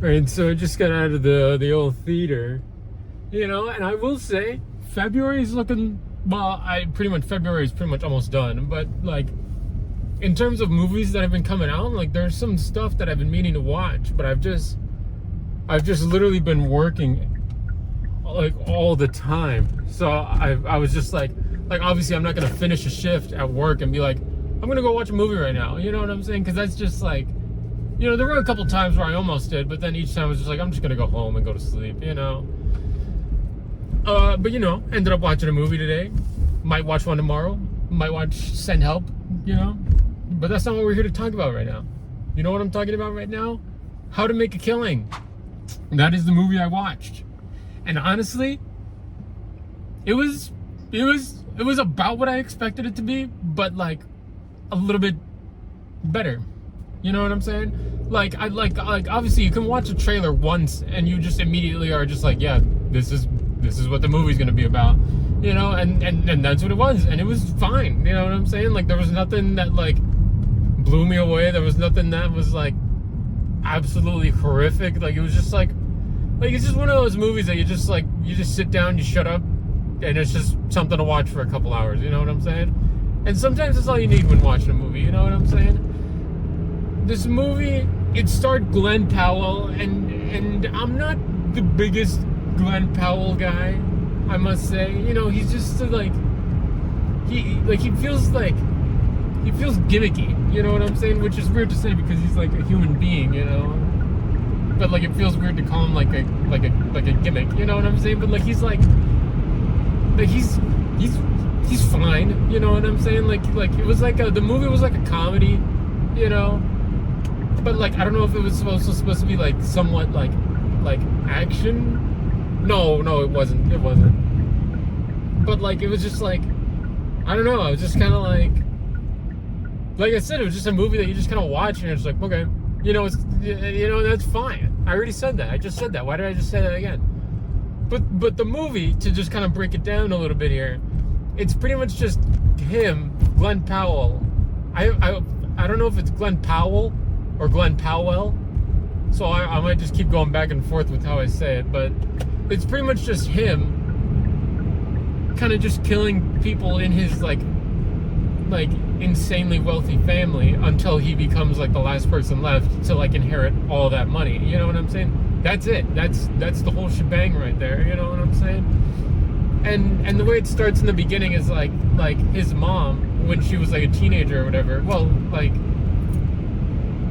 Right, so I just got out of the old theater, and I will say February is looking well. February is pretty much almost done, but like in terms of movies that have been coming out, like there's some stuff that I've been meaning to watch, but I've just literally been working like all the time. So I was just like obviously I'm not gonna finish a shift at work and be like, I'm gonna go watch a movie right now. You know what I'm saying? Because that's just like, there were a couple times where I almost did, but then each time I was just like, I'm just gonna go home and go to sleep. But ended up watching a movie today. Might watch one tomorrow. Might watch Send Help. But that's not what we're here to talk about right now. You know what I'm talking about right now? How to Make a Killing. That is the movie I watched. And honestly, it was about what I expected it to be, but like a little bit better. You know what I'm saying? Like obviously you can watch a trailer once and you just immediately are just like, yeah, this is what the movie's gonna be about. And that's what it was, and it was fine. You know what I'm saying? Like there was nothing that like blew me away. There was nothing that was like absolutely horrific. Like it was just like it's just one of those movies that you just sit down, you shut up, and it's just something to watch for a couple hours. You know what I'm saying? And sometimes that's all you need when watching a movie. You know what I'm saying? This movie, it starred Glenn Powell, and I'm not the biggest Glenn Powell guy, I must say. He's just like he feels gimmicky. You know what I'm saying? Which is weird to say because he's like a human being. But like it feels weird to call him like a gimmick. You know what I'm saying? But like he's fine. You know what I'm saying? Like it was like the movie was like a comedy. But like I don't know if it was supposed to be like somewhat like action. No, it wasn't. But like it was just like, I don't know. It was just kind of like I said, it was just a movie that you just kind of watch and it's like, okay, that's fine. I already said that. I just said that. Why did I just say that again? But the movie, to just kind of break it down a little bit here, it's pretty much just him, Glenn Powell. I don't know if it's Glenn Powell or Glenn Powell, so I might just keep going back and forth with how I say it, but it's pretty much just him kind of just killing people in his like insanely wealthy family until he becomes like the last person left to like inherit all that money. You know what I'm saying? That's it. That's the whole shebang right there. You know what I'm saying? And the way it starts in the beginning is like his mom, when she was like a teenager or whatever.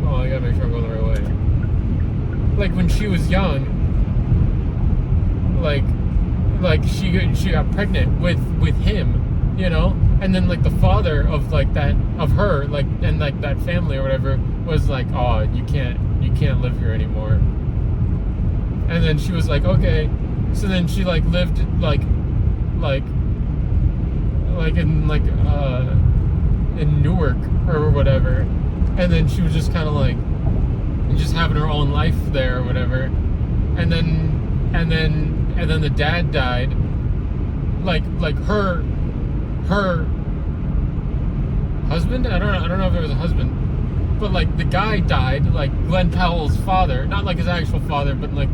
I gotta make sure I'm going the right way. Like when she was young, like she got pregnant with him, and then like the father of like that of her like and like that family or whatever was like, oh, you can't live here anymore. And then she was like, okay. So then she like lived like in Newark or whatever, and then she was just kind of like just having her own life there or whatever, and then the dad died, like her husband. I don't know if it was a husband, but like the guy died, like Glenn Powell's father, not like his actual father, but like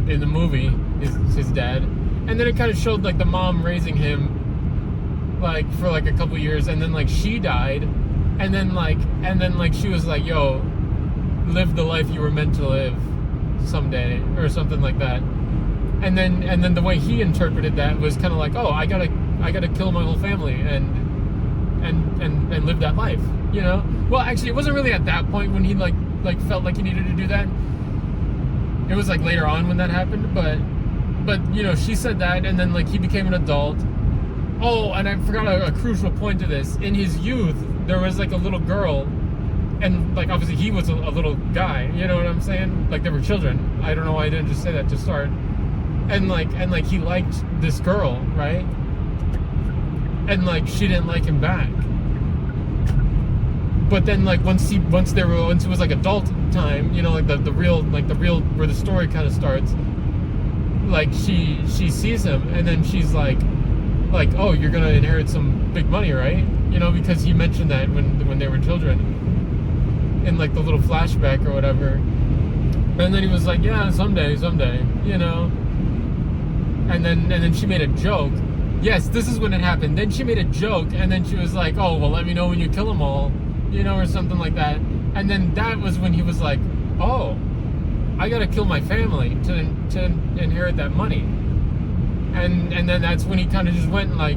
in the movie his dad. And then it kind of showed like the mom raising him like for like a couple years, and then like she died, and then she was like, yo, live the life you were meant to live someday or something like that. And then the way he interpreted that was kind of like, oh, I gotta kill my whole family and live that life, Well, actually, it wasn't really at that point when he like felt like he needed to do that. It was like later on when that happened, but she said that, and then like he became an adult. Oh, and I forgot a crucial point to this. In his youth, there was like a little girl, and like obviously he was a little guy. You know what I'm saying? Like they were children. I don't know why I didn't just say that to start. And like he liked this girl, right? And like she didn't like him back. But then like once it was like adult time, like the real where the story kind of starts. Like she sees him, and then she's like, oh, you're gonna inherit some big money, right? Because he mentioned that when they were children, in like the little flashback or whatever. And then he was like, yeah, someday, you know. And then she made a joke. Yes, this is when it happened. Then she made a joke, and then she was like, oh, well, let me know when you kill them all, you know, or something like that. And then that was when he was like, oh, I gotta kill my family to inherit that money. And then that's when he kind of just went like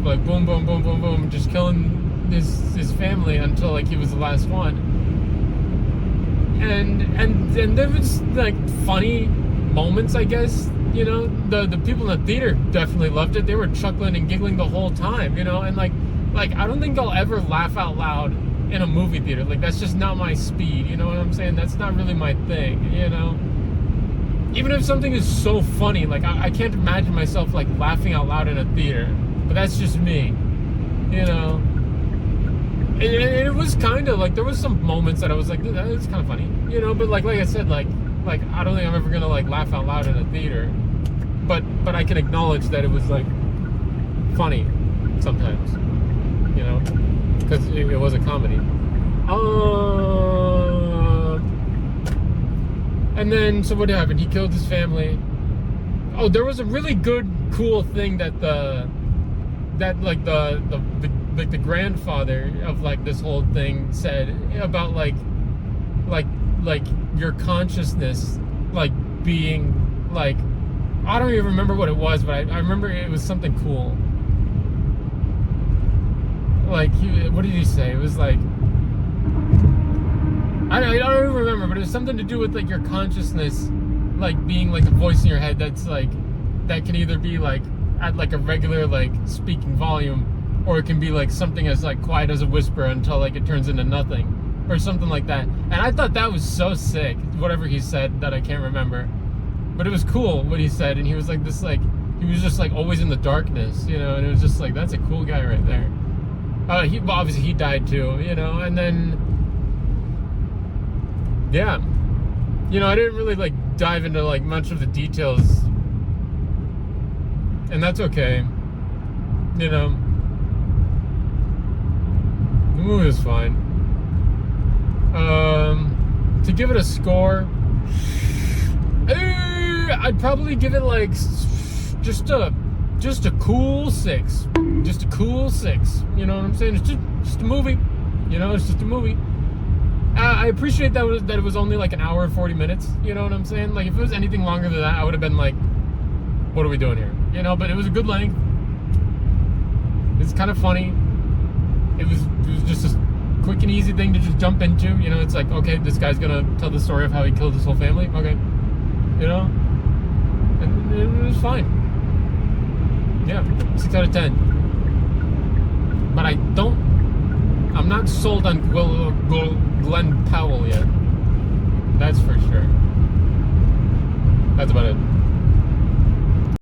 boom, boom, boom, boom, boom, just killing his family until like he was the last one. And there was like funny moments, I guess, you know. The people in the theater definitely loved it. They were chuckling and giggling the whole time, you know. And like I don't think I'll ever laugh out loud in a movie theater. Like, that's just not my speed, you know what I'm saying? That's not really my thing, you know. Even if something is so funny, like I can't imagine myself like laughing out loud in a theater. But that's just me, you know. And it was kind of like, there was some moments that I was like, that is kind of funny, you know. But like I said, like I don't think I'm ever gonna like laugh out loud in a theater. But I can acknowledge that it was like funny sometimes, you know, because it was a comedy. And then, so what happened? He killed his family. Oh, there was a really good, cool thing that the grandfather of like this whole thing said about like your consciousness, like being like, I don't even remember what it was, but I remember it was something cool. Like, what did he say? It was like, I don't even remember, but it was something to do with like your consciousness, like being like a voice in your head that's like, that can either be like at like a regular like speaking volume, or it can be like something as like quiet as a whisper until like it turns into nothing, or something like that. And I thought that was so sick, whatever he said that I can't remember, but it was cool what he said. And he was like this, like he was just like always in the darkness, you know. And it was just like, that's a cool guy right there. Well, obviously he died too, you know. And then, yeah, you know, I didn't really like dive into like much of the details, and that's okay, you know. The movie was fine. To give it a score, I'd probably give it like just a cool 6. Just a cool 6. You know what I'm saying? It's just a movie. You know, it's just a movie. I appreciate that it was only like an hour and 40 minutes. You know what I'm saying? Like, if it was anything longer than that, I would have been like, what are we doing here? You know, but it was a good length. It's kind of funny. It was just a quick and easy thing to just jump into. You know, it's like, okay, this guy's gonna tell the story of how he killed his whole family. Okay. You know? And it was fine. Yeah, 6 out of 10. But I'm not sold on Glenn Powell yet. That's for sure. That's about it.